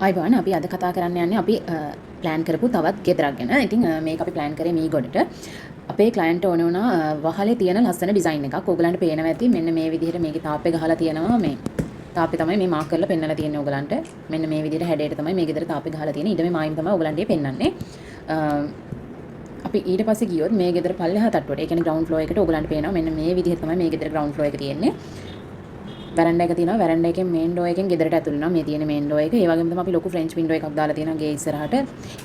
අයිබෝන් අපි අද කතා කරන්න යන්නේ අපි ප්ලෑන් කරපු තවත් ගෙදරක් ගැන. ඉතින් මේක අපි ප්ලෑන් කරේ මීගොඩට. අපේ ක්ලයන්ට් ඕන වුණා වහලේ තියෙන ලස්සන ඩිසයින් එකක්. ඕගලන්ට පේනවා ඇති මෙන්න මේ විදිහට මේකේ තාප්පේ ගහලා තියෙනවා මේ. තාප්පේ තමයි මේ මාක් කරලා පෙන්නලා තියෙන්නේ ඕගලන්ට. මෙන්න මේ විදිහට හැඩයට තමයි මේ ගෙදර තාප්පේ ගහලා තියෙන්නේ. ඊට මේ මායිම් තමයි ඕගලන්ට පෙන්නන්නේ. අපි ඊට පස්සේ ගියොත් මේ ගෙදර පල්ලෙහා තට්ටුවට. ඒ කියන්නේ ග්‍රවුන්ඩ් ෆ්ලෝර් එකට ඕගලන්ට පේනවා මෙන්න මේ විදිහට තමයි මේ ගෙදර ග්‍රවුන්ඩ් ෆ්ලෝර් එක තියෙන්නේ. වැරන්ඩා එක තියෙනවා. වැරන්ඩා එකෙන් මේන් ඩෝර් එකෙන් ගෙදරට ඇතුල් වෙනවා. මේ තියෙන මේන් ඩෝර් එක. ඒ වගේම තමයි අපි ලොකු ෆ්‍රෙන්ච් වින්ඩෝ එකක් දාලා තියෙනවා ගේ ඉස්සරහට.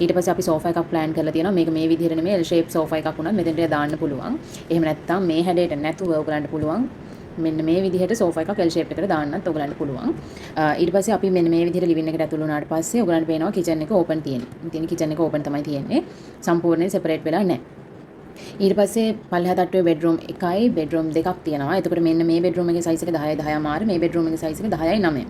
ඊට පස්සේ අපි සෝෆා එකක් ප්ලෑන් කරලා තියෙනවා. මේක මේ විදිහට නෙමෙයි L shape සෝෆා එකක් වුණත් මෙතෙන්ට දාන්න පුළුවන්. එහෙම නැත්නම් මේ හැඩයට නැතුව ඔයගලන්ට පුළුවන් මෙන්න මේ විදිහට සෝෆා එකක් L shape එකට දාන්නත් ඔයගලන්ට පුළුවන්. ඊට පස්සේ අපි මෙන්න මේ විදිහට ලිවිං එකට ඇතුල් වුණාට පස්සේ ඔයගලන්ට පේනවා කිචන් එක ඕපන් තියෙන්නේ. ඉතින් කිචන් එක ඕපන් තමයි තියෙන්නේ. සම්පූර්ණයෙන් සෙපරේට් වෙලා නැහැ. ඊට පස්සේ පල්ලෙහා තට්ටුවේ බෙඩ්රූම් එකයි බෙඩ්රූම් දෙකක් තියෙනවා. එතකොට මෙන්න මේ බෙඩ්රූම් එකේ සයිස් එක 10යි 10 මාර, මේ බෙඩ්රූම් එකේ සයිස් එක 10යි 9.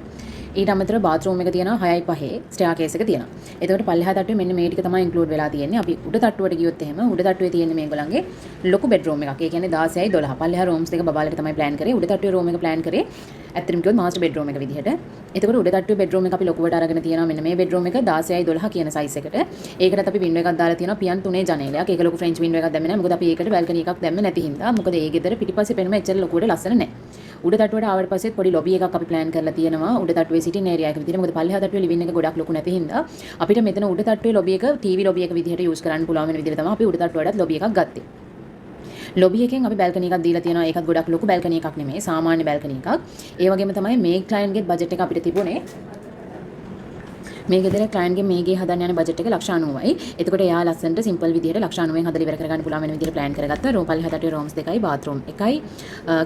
ඊට අමතරව බාත්රූම් එක තියෙනවා 6යි 5, ස්ටෙයාර් එක තියෙනවා. එතකොට පල්ලෙහා තට්ටුවේ මෙන්න මේ ටික තමයි ඉන්ක්ලූඩ් වෙලා තියෙන්නේ. අපි උඩ තට්ටුවට ගියොත් එහෙම උඩ තට්ටුවේ තියෙන්නේ මේගොල්ලන්ගේ ලොකු බෙඩ්රූම් එකක්. ඒ කියන්නේ 16යි 12. පල්ලෙහා රූම්ස් දෙක බබාලට තමයි ප්ලෑන් කරේ. උඩ තට්ටුවේ රූම් එක ප්ලෑන් කරේ ඇත්තටම කිව්වොත් මාස්ටර් බෙඩ්රූම් එක විදිහට. එතකොට උඩ තට්ටුවේ බෙඩ්රූම් එක අපි ලොකුවට අරගෙන තියෙනවා. මෙන්න මේ බෙඩ්රූම් එක 16යි 12 කියන සයිස් එකට. ඒකටත් අපි වින්ඩෝ එකක් දාලා තියෙනවා. පියන් 3 ජනේලයක්. ඒක ලොකු ෆ්‍රෙන්ච් වින්ඩෝ එකක් දැම්මේ නැහැ. මොකද අපි ඒකට බල්කනි එකක් දැම්මේ නැති හින්දා. මොකද ඒ ගෙදර පිටිපස්සේ පෙනුම එච්චර ලොකුවට ලස්සන නැහැ. උඩ තට්ටුවට ආවට පස්සේ පොඩි ලොබි එකක් අපි ප්ලෑන් කරලා තියෙනවා. උඩ තට්ටුවේ සිටින් ඒරියා එක විදිහට. මොකද පල්ලෙහා තට්ටුවේ ලිවින් එක ගොඩක් ලොකු නැති හින්දා අපිට මෙතන උඩ තට්ටුවේ ලොබි එක ටීවී ලොබි එක විදිහට යූස් කරන්න පුළුවන් වෙන විදිහට තමයි අපි උඩ තට්ටුවටත් ලොබි එකක් ගත්තේ. ලොබි එකෙන් අපි බල්කනි එකක් දීලා තියෙනවා. ඒකත් ගොඩක් ලොකු බල්කනි එකක් නෙමෙයි. සාමාන්‍ය බල්කනි එකක්. ඒ වගේම තමයි මේ ක්ලයන්ට්ගේ බජට් එක අපිට තිබුණේ මේ ගෙදර ක්ලයන්ට්ගේ මේ ගේ හදන්න යන බජට් එක 90යි. එතකොට එයා ලස්සනට සිම්පල් විදිහට 90ෙන් හදලා ඉවර කරගන්න පුළුවන් වෙන විදිහට ප්ලෑන් කරගත්තා. රූම් පල්ලෙහා තට්ටුවේ රූම්ස් දෙකයි, බාත්රූම් එකයි,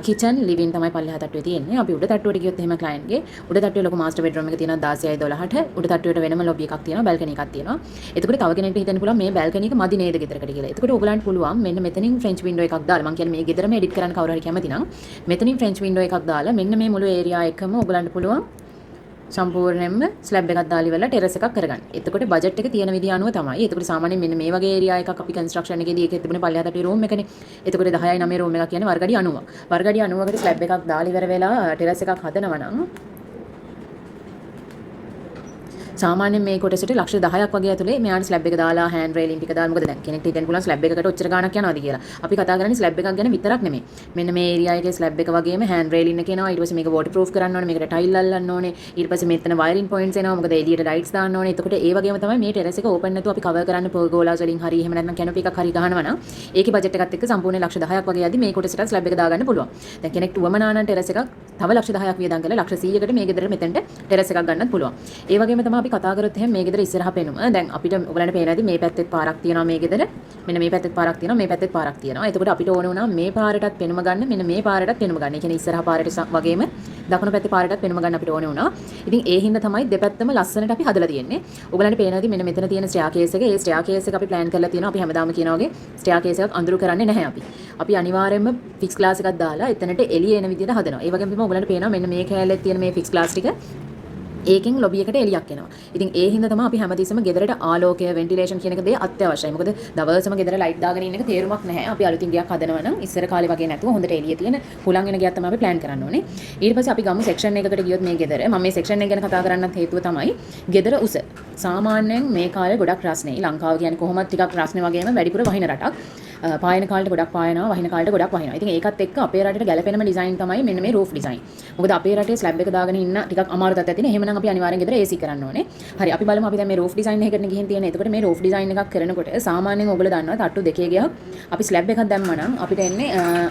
කිචන්, ලිවින් තමයි පල්ලෙහා තට්ටුවේ තියෙන්නේ. අපි උඩ තට්ටුවට ගියොත් එහෙම ක්ලයන්ට්ගේ උඩ තට්ටුවේ ලොකු මාස්ටර් බෙඩ්රූම් එක තියෙනවා 16යි 12ට. උඩ තට්ටුවට වෙනම ලොබි එකක් තියෙනවා, බල්කනි එකක් තියෙනවා. එතකොට තව කෙනෙක්ට හිතෙන්න පුළුවන් මේ බල්කනි එක මදි නේද ගෙදරකට කියලා. එතකොට ඕගලන්ට පුළුවන් මෙන්න මෙතනින් ෆ්‍රෙන්ච් වින්ඩෝ එකක් දාලා මම කියන්නේ මේ ගෙදරම එඩිට් කරන්න කවුරු හරි කැමති නම් මෙතනින් ෆ්‍රෙන්ච් වින්ඩෝ එකක් දාලා මෙන්න මේ මුළු ඒරියා එකම ඕගලන්ට පුළුවන් සම්පූර්ණයෙන්ම ස්ලැබ් එකක් දාලා ඉවරලා ටෙරස් එකක් කරගන්න. එතකොට බජට් එක තියෙන විදිය අනුව තමයි. එතකොට සාමාන්‍යයෙන් මෙන්න මේ වගේ ඒරියා එකක් අපි කන්ස්ට්‍රක්ෂන් එකේදී ඒකේ තිබුණේ පල්ලෙහා තට්ටුවේ රූම් එකනේ. එතකොට 10යි 9 රූම් එකක් කියන්නේ වර්ගඩි 90ක්. වර්ගඩි 90කට ස්ලැබ් එකක් දාලා ඉවර වෙලා ටෙරස් එකක් හදනවා නම් සාමාන්‍යයෙන් මේ කොටසට ලක්ෂ 10ක් වගේ ඇතුලේ මෙයාට ස්ලැබ් එක දාලා හෑන්ඩ් රේලින් ටික දාලා මොකද දැන් කෙනෙක්ට හිතෙන්න පුළුවන් ස්ලැබ් එකකට ඔච්චර ගාණක් යනවාද කියලා. අපි කතා කරන්නේ ස්ලැබ් එකක් ගැන විතරක් නෙමෙයි. මෙන්න මේ ඒරියා එකේ ස්ලැබ් එක වගේම හෑන්ඩ් රේලින් එක එනවා. ඊට පස්සේ මේක වෝටර් ප්‍රූෆ් කරන්න ඕනේ. මේකට ටයිල් අල්ලන්න ඕනේ. ඊට පස්සේ මෙතන වයරින් පොයින්ට්ස් එනවා. මොකද එළියට ලයිට්ස් දාන්න ඕනේ. එතකොට ඒ වගේම තමයි මේ ටෙරස් එක ඕපන් නැතුව අපි කවර් කරන්න පර්ගෝලාස් වලින් හරි එහෙම නැත්නම් කැනොපි එකක් හරි ගහනවා නම් ඒකේ බජට් එකත් එක්ක සම්පූර්ණ ලක්ෂ 10ක් වගේ යද්දි මේ කොටසට ස්ලැබ් එක දාගන්න පුළුවන්. දැන් කෙනෙක්ට උවමනා නම් ටෙරස් එකක් තව ලක්ෂ 10ක් වියදම් කරලා ලක්ෂ 100කට මේ ගෙදර මෙතෙන්ට ටෙරස් එකක් ගන්නත් පුළුවන්. ඒ වගේම තමයි අපි කතා කරොත් එහෙනම් මේ ගෙදර ඉස්සරහ පෙනුම දැන් අපිට ඔයගලන්ට පේනවා ඇති මේ පැත්තෙත් පාරක් තියෙනවා මේ ගෙදර. මෙන්න මේ පැත්තෙත් පාරක් තියෙනවා මේ පැත්තෙත් පාරක් තියෙනවා. එතකොට අපිට ඕන වුණා මේ පාරටත් පෙනුම ගන්න මෙන්න මේ පාරටත් පෙනුම ගන්න. ඒ කියන්නේ ඉස්සරහ පාරට වගේම දකුණු පැත්තේ පාරටත් පෙනුම ගන්න අපිට ඕන වුණා. ඉතින් ඒ හින්දා තමයි දෙපැත්තම ලස්සනට අපි හදලා තියෙන්නේ. ඔයගලන්ට පේනවා ඇති මෙන්න මෙතන තියෙන ස්ටෙයාර් කේස් එක. ඒ ස්ටෙයාර් කේස් එක අපි ප්ලෑන් කරලා තියෙනවා. අපි හැමදාම කියනා වගේ ස්ටෙයාර් කේස් එකක් අඳුරු කරන්නේ නැහැ අපි. අපි අනිවාර්යයෙන්ම ෆික්ස් ග්ලාස් එකක් දාලා එතනට එළිය එන විදිහට හදනවා. ඒ වගේම තමයි ඔයගලන්ට පේනවා මෙන්න මේ කෑල්ලේ තියෙන මේ ෆික්ස් ග්ලාස් ටික ඒකෙන් ලොබි එකට එළියක් එනවා. ඉතින් ඒ හින්දා තමයි අපි හැමතිස්සෙම ගෙදරට ආලෝකය, වෙන්ටිලේෂන් කියන එක දේ අත්‍යවශ්‍යයි. මොකද දවසම ගෙදර ලයිට් දාගෙන ඉන්න එක තේරුමක් නැහැ. අපි අලුතින් ගයක් හදනවා නම් ඉස්සර කාලේ වගේ නැතුව හොඳට එළිය තියෙන හුලං එන ගයක් තමයි අපි ප්ලෑන් කරන්න ඕනේ. ඊට පස්සේ අපි ගමු සෙක්ෂන් එකකට ගියොත් මේ ගෙදර. මම මේ සෙක්ෂන් එක ගැන කතා කරන්නත් හේතුව තමයි ගෙදර උස. සාමාන්‍යයෙන් මේ කාලේ ගොඩක් රස්නේ. ලංකාව කියන්නේ කොහොමද ටිකක් රස්නේ වගේම වැඩිපුර වහින රටක්. පායන කාලේට ගොඩක් පායනවා, වහින කාලේට ගොඩක් වහිනවා. ඉතින් ඒකත් එක්ක අපේ රටේට ගැලපෙනම ඩිසයින් තමයි මෙන්න මේ රූෆ් ඩිසයින්. මොකද අපේ රටේ ස්ලැබ් එක දාගෙන ඉන්න ටිකක් අමාරු තත්ත්වයක් තියෙන. එහෙමනම් අපි අනිවාර්යෙන් ගෙදර AC කරන්න ඕනේ. හරි අපි බලමු අපි දැන් මේ රූෆ් ඩිසයින් එකකට ගිහින් තියෙන. එතකොට මේ රූෆ් ඩිසයින් එකක් කරනකොට සාමාන්‍යයෙන් ඔයගොල්ලෝ දන්නවා තට්ටු දෙකේ ගියා අපි ස්ලැබ් එකක් දැම්මා නම් අපිට එන්නේ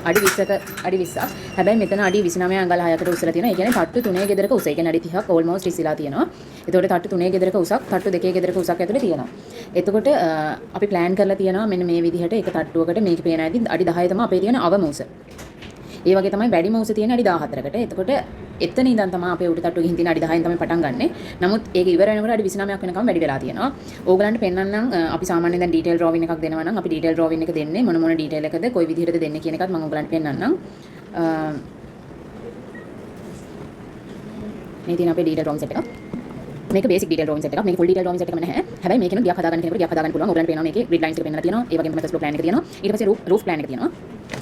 අඩි 20ක්. හැබැයි මෙතන අඩි 29 අඟල් 6කට උසලා තියෙනවා. ඒ කියන්නේ තට්ටු තුනේ ගෙදරක උස. ඒ කියන්නේ අඩි 30ක් ඕල්මෝස්ට් ඉස්සලා තියෙනවා. එතකොට තට්ටු තුනේ ගෙදරක උසක්, තට්ටු දෙකේ ගෙදරක උසක් ඇතුලේ තියෙනවා. එතකොට අපි ප්ලෑන් කරලා තියෙනවා මෙන්න මේ විදිහට එක තට්ටුවකට මේක පේන ඇති අඩි 10 තමයි අපේ තියෙන අවම උස. ඒ වගේ තමයි වැඩිම උස තියෙන අඩි 14කට. එතකොට එතන ඉඳන් තමයි අපේ උඩ තට්ටුව ගිහින් තියෙන අඩි 10න් තමයි පටන් ගන්නෙ. නමුත් ඒක ඉවර වෙනකොට අඩි 29ක් වෙනකම් වැඩි වෙලා තියෙනවා. ඕගලන්ට පෙන්වන්නම් අපි සාමාන්‍යයෙන් දැන් ඩීටේල් ඩ්‍රෝවින් එකක් දෙනවා නම් අපි ඩීටේල් ඩ්‍රෝවින් එක දෙන්නේ මොන මොන ඩීටේල් එකද කොයි විදිහටද දෙන්නේ කියන එකත් මම ඕගලන්ට පෙන්වන්නම්. මේ තියෙන අපේ ඩීටේල් ඩ්‍රෝවින් සෙට් එක. මේක බේසික් ඩීටේල් ඩ්‍රෝවින් සෙට් එකක්. මේක ෆුල් ඩීටේල් ඩ්‍රෝවින් සෙට් එකම නැහැ. හැබැයි මේකෙන ගියක් හදාගන්න කෙනෙකුට ගියක් හදාගන්න පුළුවන්. ඔයගලන්ට පේනවා මේකේ ග්‍රිඩ් ලයින්ස් ටික පෙන්නලා තියෙනවා. ඒ වගේම තමයි ෆ්ලෝ ප්ලෑන් එක තියෙනවා. ඊට පස්සේ රූෆ් ප්ලෑන් එක තියෙනවා.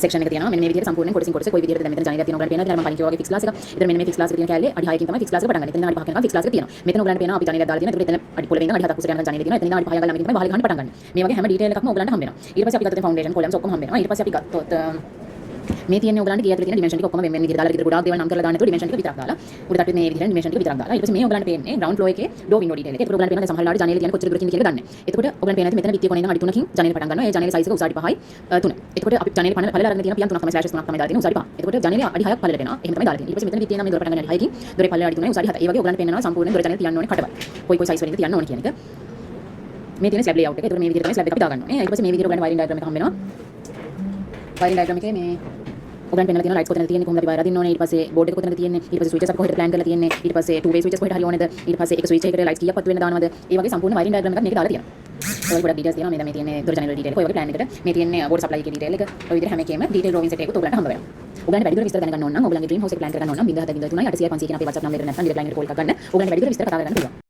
සෙක්ෂන් එක තියෙනවා. මෙන්න මේ විදිහට සම්පූර්ණයෙන් කොටසින් කොටස කොයි විදිහටද දැන් මෙතන ජනේලයක් තියෙනවා. ඔයගලන්ට පේනවා. දැන් මම පයින් කියවා වගේ ෆික්ස් ක්ලාස් එක. ඉතින් මෙන්න මේ ෆික්ස් ක්ලාස් එකේ තියෙන කැලේ අඩි 6කින් තමයි ෆික්ස් ක්ලාස් එක පටන් ගන්න. එතන අඩි 5 වෙනකම් ෆික්ස් ක්ලාස් එක තියෙනවා. මෙතන ඔයගලන්ට පේනවා අපි ජනේලයක් දාලා තියෙනවා. ඒකට එතන අඩි පොළවේ ඉඳන් අඩි 7ක් උසට යන ජනේලය තියෙනවා. එතන ඉඳන් අඩි 5 ගාලා ළඟින් තමයි වහල ගන්න පටන් ගන්න. මේ වගේ හැම ඩීටේල් එකක්ම ඔයගලන්ට හම්බ වෙනවා. ඊට පස්සේ අපි ගත්තොත් ෆවුන්ඩේෂන් කොලම්ස් ඔක්කොම හම්බ වෙනවා. ඊට පස්සේ අපි ගත්තොත් මේ තියෙන්නේ ඔයගලන්ට ගිය ඇතුලේ තියෙන ඩිමෙන්ෂන් ටික ඔක්කොම වෙන වෙන විදිහට දාලා විතර ගොඩාක් දේවල් නම් කරලා දාන්න නැතුව ඩිමෙන්ෂන් ටික විතරක් දාලා උඩ තට්ටුවේ මේ විදිහට ඩිමෙන්ෂන් ටික විතරක් දාලා ඊට පස්සේ මේ ඔයගලන්ට පේන්නේ ග්‍රවුන්ඩ් ෆ්ලෝ එකේ ඩෝ වින්ඩෝ ඩීටේල් එක. ඒකට ඔයගලන්ට පේනවා දැන් සමහර ලාට ජනේලය කියන්නේ කොච්චර දුරකින්ද කියලා දන්නේ. එතකොට ඔයගලන්ට පේනවා මෙතන විත්තිය කොනේ ඉඳන් අඩි 3කින් ජනේලය පටන් ගන්නවා. ඒ ජනේලය සයිස් එක උස අඩි 5යි 3. එතකොට අපි ජනේලය පළල අරගෙන තියෙන පියන් 3ක් තමයි ස්ලෑෂස් 3ක් තමයි දාලා තියෙන්නේ උස අඩි 5. එතකොට ජනේලය අඩි 6ක් පළලට එනවා. එහෙම තමයි දාලා තියෙන්නේ. ඊට පස්සේ මෙතන විත්තිය නම් මේ දොර පටන් ගන්න අඩි 6කින් දොරේ පළල අඩි 3යි උස අඩි 7යි. ඒ වගේ ඔයගලන්ට පේනවා සම්පූර්ණ දොර ජනේලය තියන්න ඕනේ කටවල්. කොයි සයිස් වලින්ද තියන්න ඕනේ කියන එක. මේ තියෙන ස්ලැබ් ලේඅවුට් එක. ඒතකොට මේ විදිහට තමයි ස්ලැබ් එක අපි දාගන්න ඕනේ. ඊට පස්සේ මේ විදිහට ඔයගලන්ට වයරින් ඩයග්‍රෑම් එක හම්බ වෙනවා. වයරින් ඩයග්‍රෑම් එකේ මේ ඔයගලන්ට පේනවා තියෙන ලයිට්ස් කොතනද තියෙන්නේ කොහොමද අපි වයර් අදින්න ඕනේ ඊට පස්සේ බෝඩ් එක කොතනද තියෙන්නේ ඊට පස්සේ ස්විචස් අපි කොහෙද ප්ලෑන් කරලා තියෙන්නේ ඊට පස්සේ two way switches කොහෙද හරි ඕනේද ඊට පස්සේ එක ස්විච් එකකට ලයිට්ස් කීයක් පත්තු වෙන්න දානවද ඒ වගේ සම්පූර්ණ වයරින් ඩයග්‍රෑම් එකක් මේකේ දාලා තියෙනවා. ඔය ගොඩක් ඩීටේල්ස් තියෙනවා මේ තියෙන්නේ දොර ජනරල් ඩීටේල් එක ඔය වගේ ප්ලෑන් එකට මේ තියෙන්නේ බෝඩ් සප්ලයි එකේ ඩීටේල් එක ඔය විදිහට හැම එකේම ඩීටේල් ඩ්‍රෝවිං සෙට් එකකුත් ඔයගලන්ට හම්බ වෙනවා. ඔයගලන්ට වැඩිදුර විස්තර දැනගන්න ඕන නම් ඔයගලන්ගේ ඩ්‍රීම් හවුස් එක ප්ලෑන් කරගන්න ඕන නම් 0703 800 500 කියන අපේ WhatsApp නම්බරේට නැත්නම් ඩිරෙක්ට් ලයින් එකට කෝල් එකක් ගන්න. ඔයගලන්ට වැඩිදුර විස්තර කතා කරගන්න පුළුවන්.